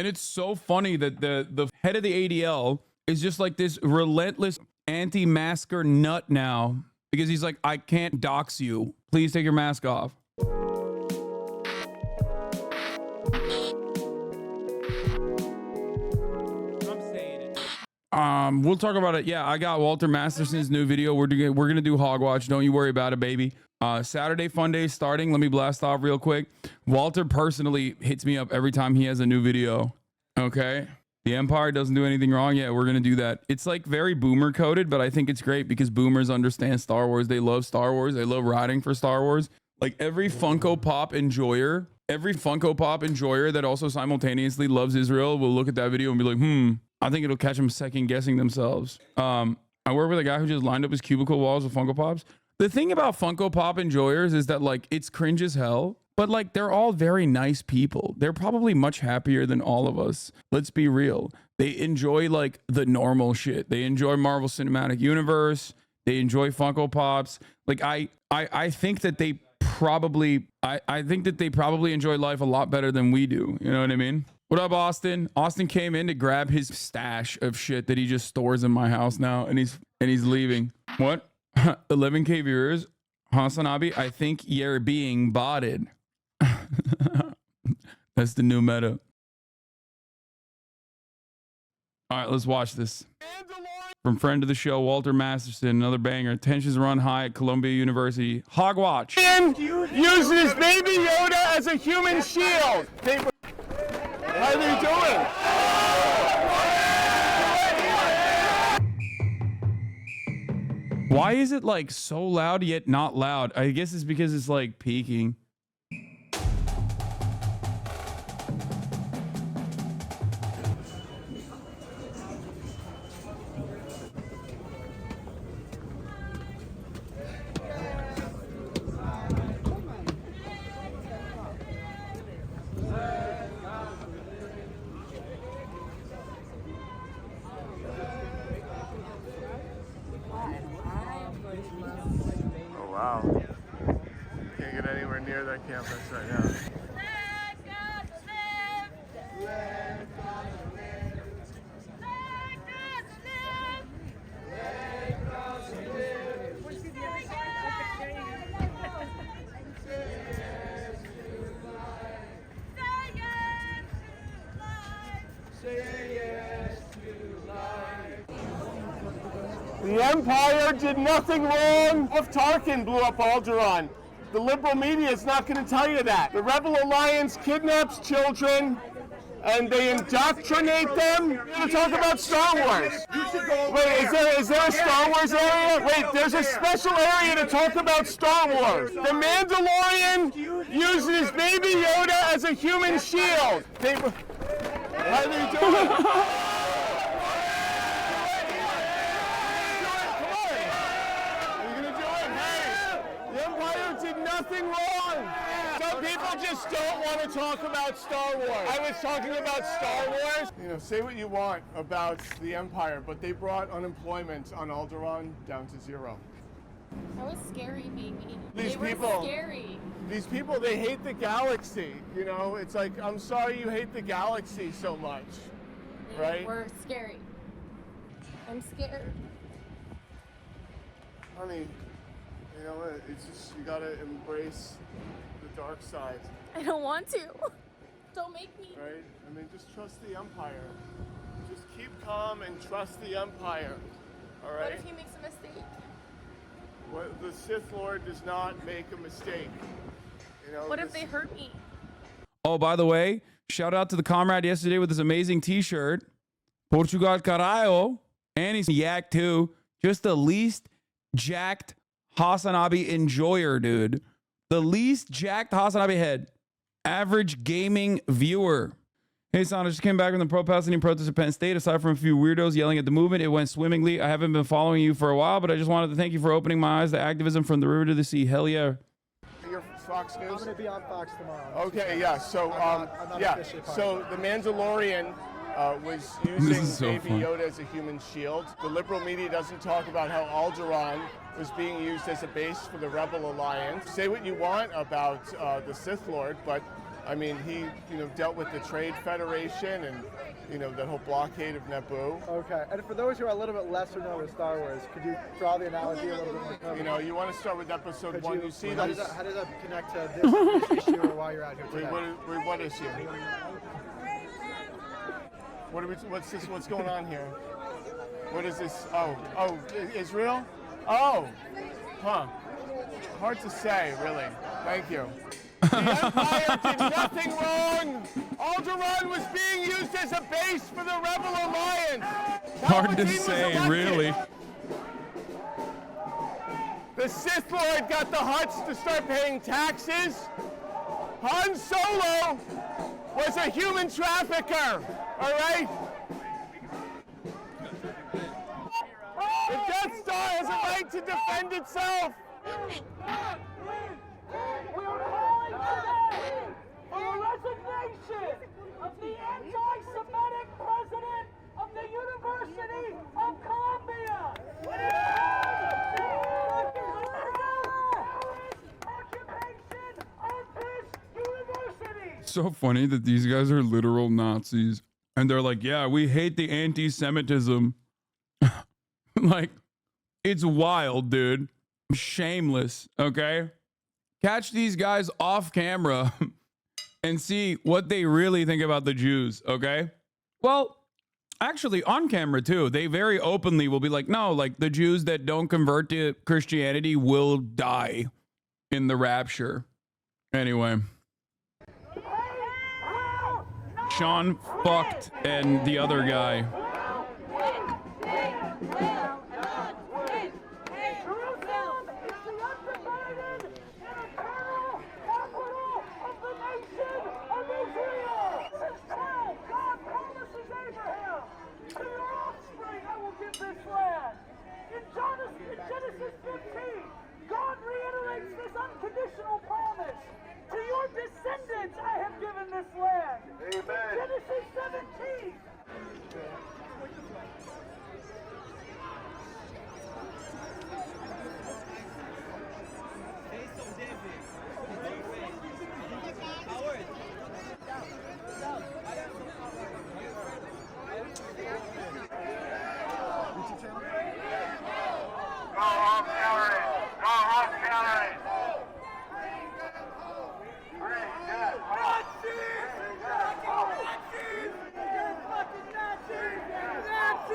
And it's so funny that the head of the ADL is just like this relentless anti-masker nut now, because he's like, I can't dox you. Please take your mask off. We'll talk about it. Yeah, I got Walter Masterson's new video. We're gonna do HogWatch. Don't you worry about it, baby. Saturday fun day starting. Let me blast off real quick. Walter personally hits me up every time he has a new video. Okay. The Empire doesn't do anything wrong. Yeah, we're gonna do that. It's like very boomer coded, but I think it's great because boomers understand Star Wars. They love Star Wars. They love riding for Star Wars. Like every Funko Pop enjoyer that also simultaneously loves Israel will look at that video and be like, I think it'll catch them second guessing themselves. I work with a guy who just lined up his cubicle walls with Funko Pops. The thing about Funko Pop enjoyers is that like it's cringe as hell, but like they're all very nice people. They're probably much happier than all of us. Let's be real. They enjoy like the normal shit. They enjoy Marvel Cinematic Universe. They enjoy Funko Pops. Like I think that they probably enjoy life a lot better than we do. You know what I mean? What up, Austin? Austin came in to grab his stash of shit that he just stores in my house now, and he's leaving. What? 11K viewers. Hasanabi, I think you're being botted. That's the new meta. All right, let's watch this. From friend of the show, Walter Masterson, another banger. Tensions run high at Columbia University. HogWatch. Uses Baby Yoda as a human shield. How are you doing? Why is it like so loud yet not loud? I guess it's because it's like peaking. Wow. Can't get anywhere near that campus right now. The Empire did nothing wrong. If Tarkin blew up Alderaan, the liberal media is not going to tell you that. The Rebel Alliance kidnaps children and they indoctrinate them. We're going to talk about Star Wars. Wait, is there a Star Wars area? Wait, there's a special area to talk about Star Wars. The Mandalorian uses Baby Yoda as a human shield. How are you doing? Nothing wrong. Some people just don't want to talk about Star Wars. I was talking about Star Wars. You know, say what you want about the Empire, but they brought unemployment on Alderaan down to 0. That was scary, baby. These they people, were scary. These people, they hate the galaxy. You know, it's like, I'm sorry you hate the galaxy so much, right? They were scary. I'm scared. Honey, you know what? It's just, you gotta embrace the dark side. I don't want to. Don't make me. Right? I mean, just trust the Empire. Just keep calm and trust the Empire. All right? What if he makes a mistake? What, the Sith Lord does not make a mistake. You know, what if they hurt me? Oh, by the way, shout out to the comrade yesterday with this amazing t-shirt. Portugal Caralho. And he's yak too. Just the least jacked Hasanabi enjoyer, dude. The least jacked Hasanabi head. Average gaming viewer. Hey, Son, I just came back from the pro-Palestinian protest at Penn State. Aside from a few weirdos yelling at the movement, it went swimmingly. I haven't been following you for a while, but I just wanted to thank you for opening my eyes to activism from the river to the sea. Hell yeah. Your Fox News? I'm going to be on Fox tomorrow. Okay, yeah. So, So the Mandalorian was using Baby Yoda as a human shield. The liberal media doesn't talk about how Alderaan was being used as a base for the Rebel Alliance. Say what you want about the Sith Lord, but I mean, he, dealt with the Trade Federation and, the whole blockade of Naboo. Okay, and for those who are a little bit lesser known with Star Wars, could you draw the analogy a little bit more? You want to start with episode 1. You see how those... how does that connect to this issue or why you're out here today? What issue? What's going on here? What is this? Oh, Israel? Oh, huh. Hard to say, really. Thank you. The Empire did nothing wrong. Alderaan was being used as a base for the Rebel Alliance. Hard to say, really. The Sith Lord got the Hutts to start paying taxes. Han Solo was a human trafficker, all right? The Death Star has a right to defend itself. We are calling today for the resignation of the anti-Semitic president of the University of Columbia. Occupation of this university. So funny that these guys are literal Nazis. And they're like, yeah, we hate the anti-Semitism. Like, it's wild, dude. Shameless, okay? Catch these guys off camera and see what they really think about the Jews, okay? Well, actually, on camera too, they very openly will be like, no, like the Jews that don't convert to Christianity will die in the rapture. Anyway. Sean fucked and the other guy. Genesis 15, God reiterates this unconditional promise. To your descendants I have given this land. Amen. Genesis 17.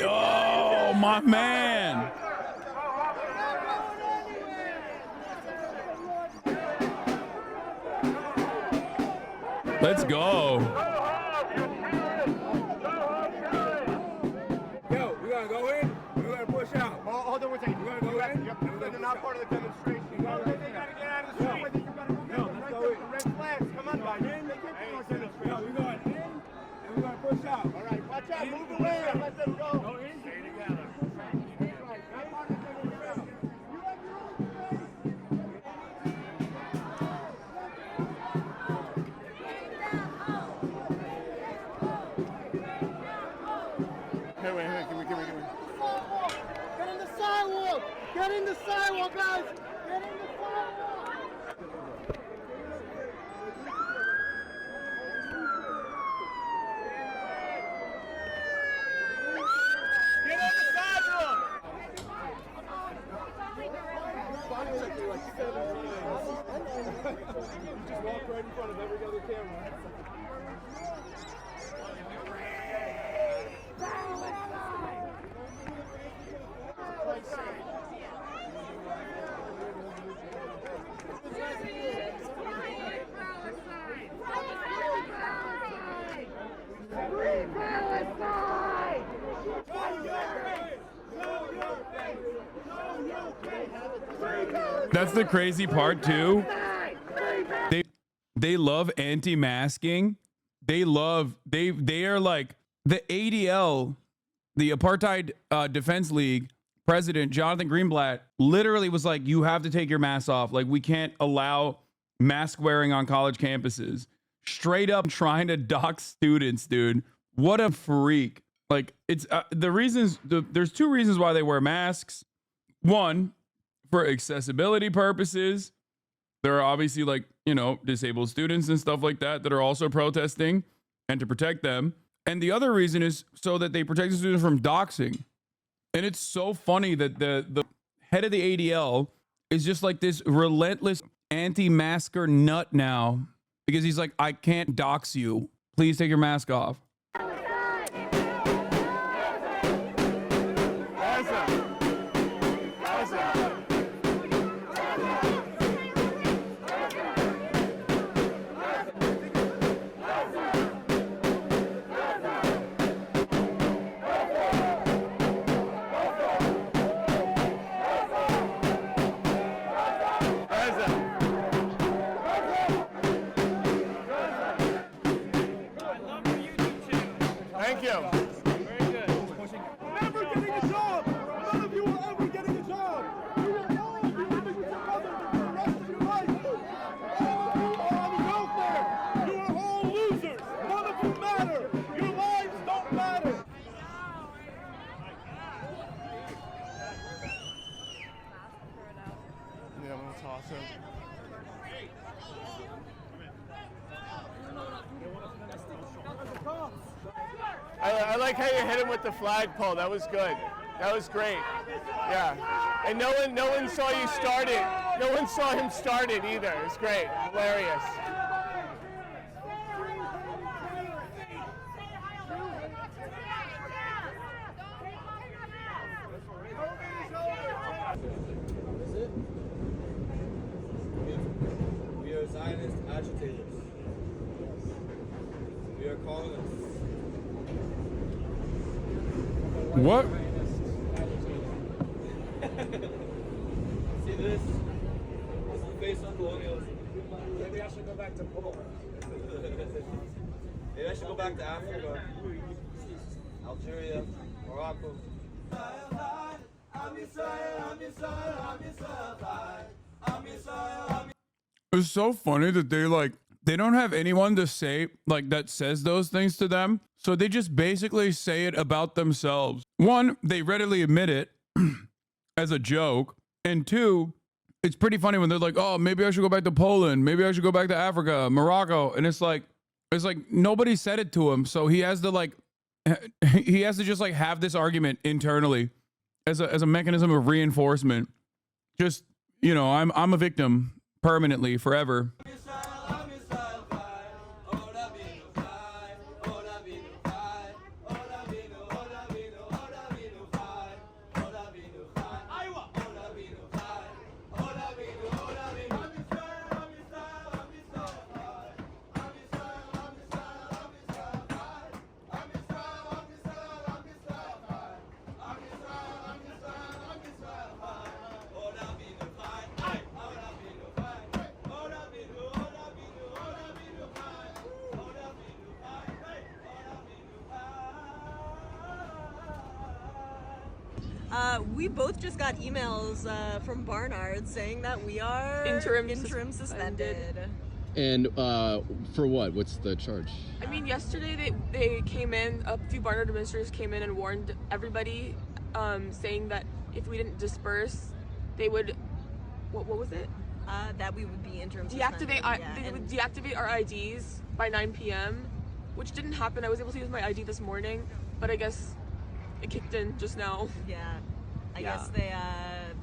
Oh, my man. Let's go. Yo, we gotta go in. We gotta push out. Hold on one second. We gotta go in. You're not part of the demonstration. They gotta get out of the street. No, let's go in. Red flags. Come on, Biden. No, we going in and we gotta push out. All right, watch out. Move away and let them go. Go in. Stay together. Hey, give me. Get in the sidewalk! Get in the sidewalk, guys! Get in the sidewalk! Get on the sidewalk! You just walk right in front of every other camera. That's the crazy part too. They love anti-masking. They are like the ADL, the Apartheid Defense League president, Jonathan Greenblatt, literally was like, you have to take your mask off. Like, we can't allow mask wearing on college campuses. Straight up trying to dox students, dude. What a freak. Like, it's there's two reasons why they wear masks. One, for accessibility purposes. there are obviously like, you know, disabled students and stuff like that that are also protesting and to protect them. And the other reason is so that they protect the students from doxing. And it's so funny that the head of the ADL is just like this relentless anti-masker nut now because he's like, I can't dox you. Please take your mask off. Thank you. Very good. Never getting a job. None of you are ever getting a job. You will all be living with your mother for the rest of your life. All of you are on welfare. You are all losers. None of you matter. Your lives don't matter. Yeah, I'm gonna toss him. I like how you hit him with the flagpole. That was good. That was great. Yeah. And no one saw you start it. No one saw him start it either. It's great. Hilarious. We are Zionist agitators. We are colonists. What? See this? This is the face on colonialism. Maybe I should go back to Poland. Maybe I should go back to Africa, Algeria, Morocco. It's so funny that they don't have anyone to say like that says those things to them. So they just basically say it about themselves. One, they readily admit it as a joke. And two, it's pretty funny when they're like, oh, maybe I should go back to Poland. Maybe I should go back to Africa, Morocco. And it's like nobody said it to him. So he has to just like have this argument internally as a mechanism of reinforcement. Just, you know, I'm a victim permanently, forever. We both just got emails from Barnard saying that we are interim suspended. And for what? What's the charge? I mean, yesterday they came in, a few Barnard administrators came in and warned everybody, saying that if we didn't disperse, they would, what was it? That we would be interim suspended. They would deactivate our IDs by 9 p.m., which didn't happen. I was able to use my ID this morning, but I guess it kicked in just now. Yeah. I guess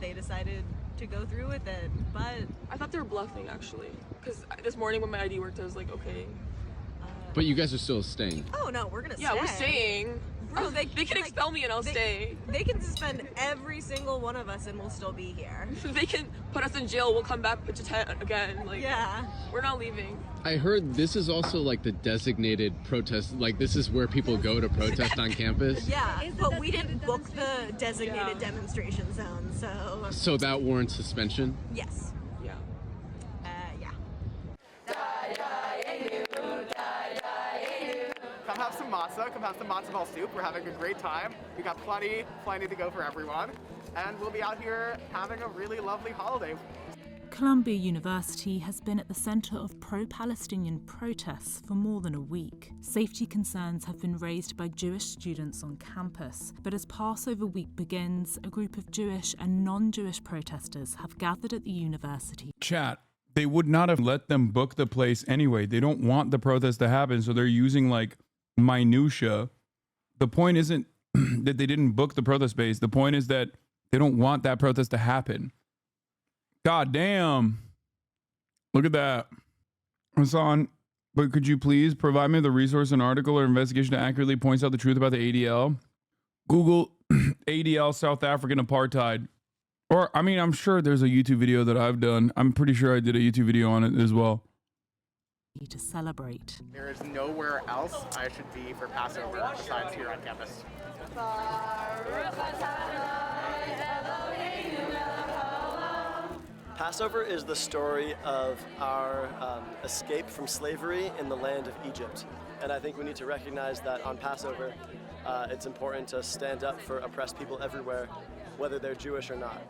they decided to go through with it, but I thought they were bluffing actually, because this morning when my ID worked, I was like, okay. But you guys are still staying. Oh no, we're gonna stay. Yeah, we're staying. Bro, they can expel me and I'll stay. They can suspend every single one of us and we'll still be here. They can put us in jail. We'll come back pitch a tent again. Like, yeah, we're not leaving. I heard this is also like the designated protest. Like this is where people go to protest on campus. Yeah, but we didn't book the designated demonstration zone, so. So that warrants suspension? Yes. Yeah. Yeah. Come have some matzah, come have some matzo ball soup. We're having a great time. We got plenty to go for everyone. And we'll be out here having a really lovely holiday. Columbia University has been at the centre of pro-Palestinian protests for more than a week. Safety concerns have been raised by Jewish students on campus, but as Passover week begins, a group of Jewish and non-Jewish protesters have gathered at the university. Chat, they would not have let them book the place anyway. They don't want the protest to happen, so they're using like minutia. The point isn't that they didn't book the protest space. The point is that they don't want that protest to happen. God damn. Look at that. Hasan, but could you please provide me the resource, an article or investigation that accurately points out the truth about the ADL? Google ADL South African apartheid. Or, I mean, I'm sure there's a YouTube video that I've done. I'm pretty sure I did a YouTube video on it as well. To celebrate. There is nowhere else I should be for Passover besides here on campus. Passover is the story of our escape from slavery in the land of Egypt. And I think we need to recognize that on Passover, it's important to stand up for oppressed people everywhere, whether they're Jewish or not.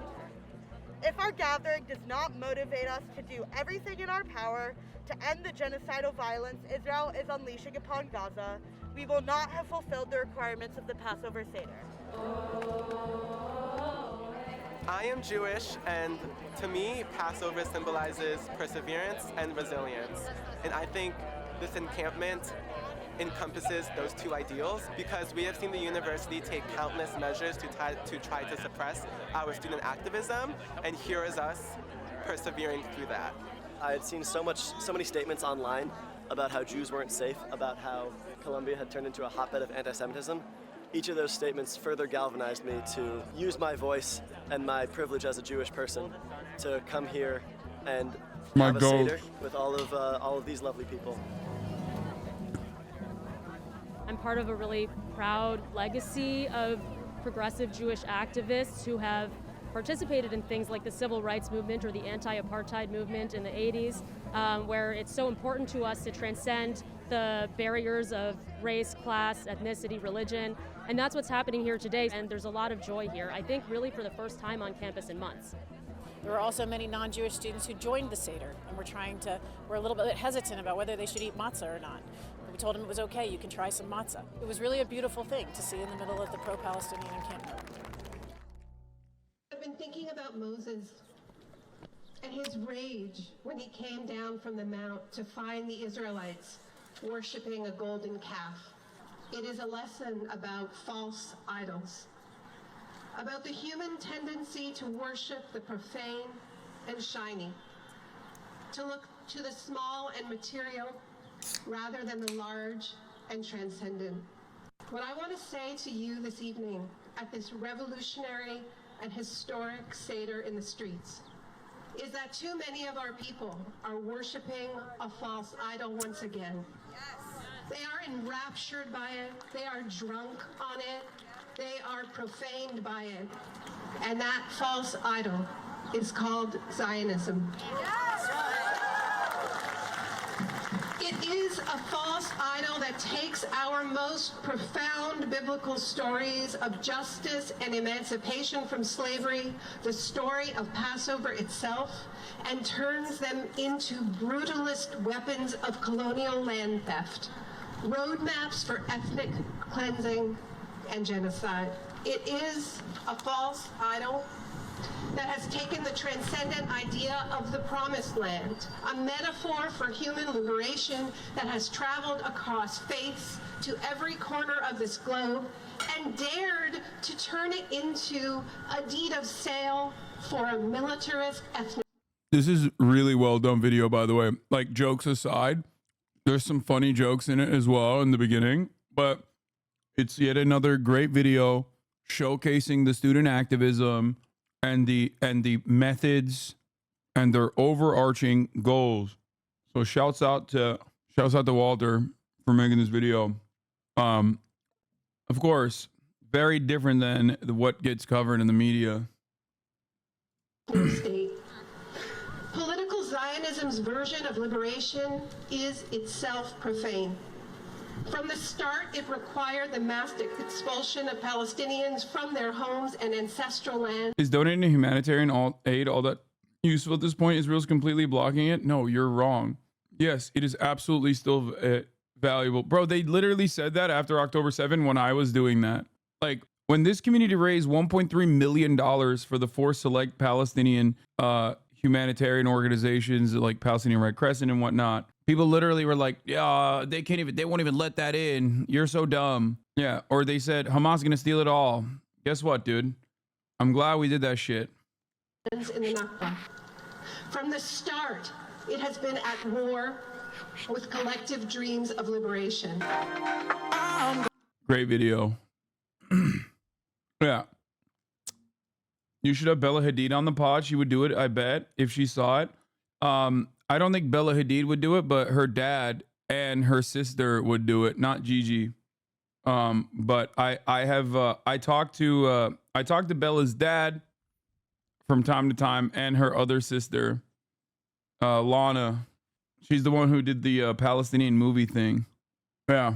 If our gathering does not motivate us to do everything in our power to end the genocidal violence Israel is unleashing upon Gaza, we will not have fulfilled the requirements of the Passover Seder. I am Jewish, and to me, Passover symbolizes perseverance and resilience. And I think this encampment encompasses those two ideals, because we have seen the university take countless measures to try to suppress our student activism, and here is us persevering through that. I had seen so many statements online about how Jews weren't safe, about how Columbia had turned into a hotbed of anti-Semitism. Each of those statements further galvanized me to use my voice and my privilege as a Jewish person to come here and have a Seder with all of these lovely people. I'm part of a really proud legacy of progressive Jewish activists who have participated in things like the civil rights movement or the anti-apartheid movement in the 80s, where it's so important to us to transcend the barriers of race, class, ethnicity, religion, and that's what's happening here today, and there's a lot of joy here, I think really for the first time on campus in months. There were also many non-Jewish students who joined the Seder, and we're a little bit hesitant about whether they should eat matzah or not. We told them it was okay, you can try some matzah. It was really a beautiful thing to see in the middle of the pro-Palestinian encampment. I've been thinking about Moses and his rage when he came down from the mount to find the Israelites worshiping a golden calf. It is a lesson about false idols, about the human tendency to worship the profane and shiny, to look to the small and material rather than the large and transcendent. What I want to say to you this evening at this revolutionary and historic Seder in the streets is that too many of our people are worshiping a false idol once again. They are enraptured by it, they are drunk on it, they are profaned by it. And that false idol is called Zionism. It is a false idol that takes our most profound biblical stories of justice and emancipation from slavery, the story of Passover itself, and turns them into brutalist weapons of colonial land theft, roadmaps for ethnic cleansing and genocide. It is a false idol that has taken the transcendent idea of the promised land, a metaphor for human liberation that has traveled across faiths to every corner of this globe, and dared to turn it into a deed of sale for a militarist ethnic. This is really well done video, by the way. Like, jokes aside, there's some funny jokes in it as well in the beginning, but it's yet another great video showcasing the student activism and the methods and their overarching goals. So shouts out to Walter for making this video. Of course, very different than what gets covered in the media. State. Political Zionism's version of liberation is itself profane. From the start, it required the mass expulsion of Palestinians from their homes and ancestral lands. Is donating to humanitarian aid all that useful at this point? Israel's completely blocking it? No, you're wrong. Yes, it is absolutely still valuable. Bro, they literally said that after October 7 when I was doing that. Like, when this community raised $1.3 million for the 4 select Palestinian humanitarian organizations like Palestinian Red Crescent and whatnot. People literally were like, yeah, they won't even let that in. You're so dumb. Yeah. Or they said, Hamas is going to steal it all. Guess what, dude? I'm glad we did that shit. In the Nakba. From the start, it has been at war with collective dreams of liberation. Great video. Yeah. You should have Bella Hadid on the pod. She would do it, I bet, if she saw it. I don't think Bella Hadid would do it, but her dad and her sister would do it, not Gigi. But I talked to Bella's dad from time to time, and her other sister, Lana. She's the one who did the Palestinian movie thing. Yeah.